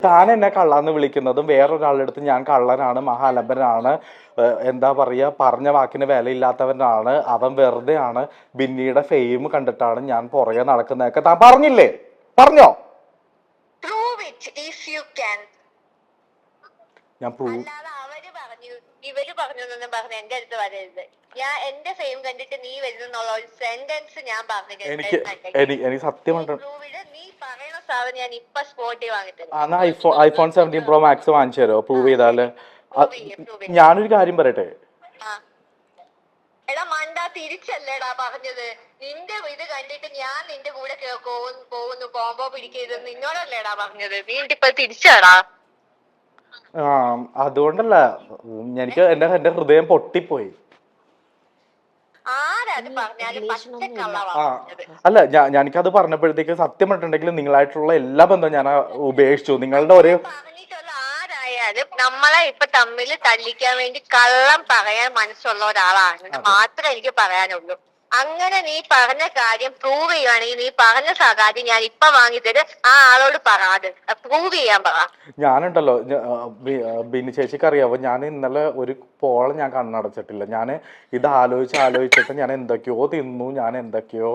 താൻ എന്നെ കള്ളാന്ന് വിളിക്കുന്നതും വേറൊരാളുടെ അടുത്ത് ഞാൻ കള്ളനാണ്, മഹാലംബനാണ്, എന്താ പറയുക, പറഞ്ഞ വാക്കിന് വിലയില്ലാത്തവനാണ്, അവൻ വെറുതെയാണ്, ബിന്നിയുടെ ഫെയിം കണ്ടിട്ടാണ് ഞാൻ പുറകെ നടക്കുന്നതൊക്കെ താൻ പറഞ്ഞില്ലേ? പറഞ്ഞോ? ഞാൻ പ്രൂവ് ഇവര് പറഞ്ഞു പറഞ്ഞ എന്റെ അടുത്ത് വരരുത്. ഞാൻ എന്റെ ഫെയിം കണ്ടിട്ട് നീ വരുന്നുള്ള ഒരു സെന്റൻസ് ഞാൻ എനിക്ക് സത്യമായിട്ട് നീ പറയുന്ന സാധനം ഞാൻ ഇപ്പൊ സ്പോട്ടിൽ വാങ്ങിത്തരും. ഐഫോൺ 17 Pro Max വാങ്ങിച്ചു തരോ പ്രൂവ് ചെയ്താല്? ഞാനൊരു കാര്യം പറയട്ടെ, എടാ മണ്ടാ, തിരിച്ചല്ലേടാ പറഞ്ഞത്. നിന്റെ ഇത് കണ്ടിട്ട് ഞാൻ നിന്റെ കൂടെ പോകുന്നു, കോമ്പോ പിടിക്കരുത് നിന്നോടല്ലേടാ പറഞ്ഞത്. നീ ഇപ്പൊ തിരിച്ചാടാ. അതുകൊണ്ടല്ല, എനിക്ക് എന്റെ ഹൃദയം പൊട്ടിപ്പോയി. അല്ല, ഞാനിക്കത് പറഞ്ഞപ്പോഴത്തേക്ക് സത്യം പറഞ്ഞിട്ടുണ്ടെങ്കിൽ നിങ്ങളായിട്ടുള്ള എല്ലാ ബന്ധവും ഞാൻ ഉപേക്ഷിച്ചു. നിങ്ങളുടെ ഒരു ആരായാലും നമ്മളെ ഇപ്പൊ തമ്മിൽ തല്ലിക്കാൻ വേണ്ടി കള്ളം പറയാൻ മനസ്സുള്ള ഒരാളാണ് മാത്രമേ എനിക്ക് പറയാനുള്ളൂ. അങ്ങനെ നീ പറഞ്ഞ കാര്യം പ്രൂവ് ചെയ്യുവാണെങ്കിൽ നീ പറഞ്ഞ കാര്യം ഞാൻ ഇപ്പൊ വാങ്ങിത്തരും. ആ ആളോട് പറയാതെ പ്രൂവ് ചെയ്യാൻ പറ. ഞാനുണ്ടല്ലോ, ബിന്നി ചേച്ചിക്ക് അറിയാവോ, ഞാൻ ഇന്നലെ ഒരു പോളം ഞാൻ കണ്ണടച്ചിട്ടില്ല. ഞാൻ ഇത് ആലോചിച്ചിട്ട് ഞാൻ എന്തൊക്കെയോ തിന്നു, ഞാൻ എന്തൊക്കെയോ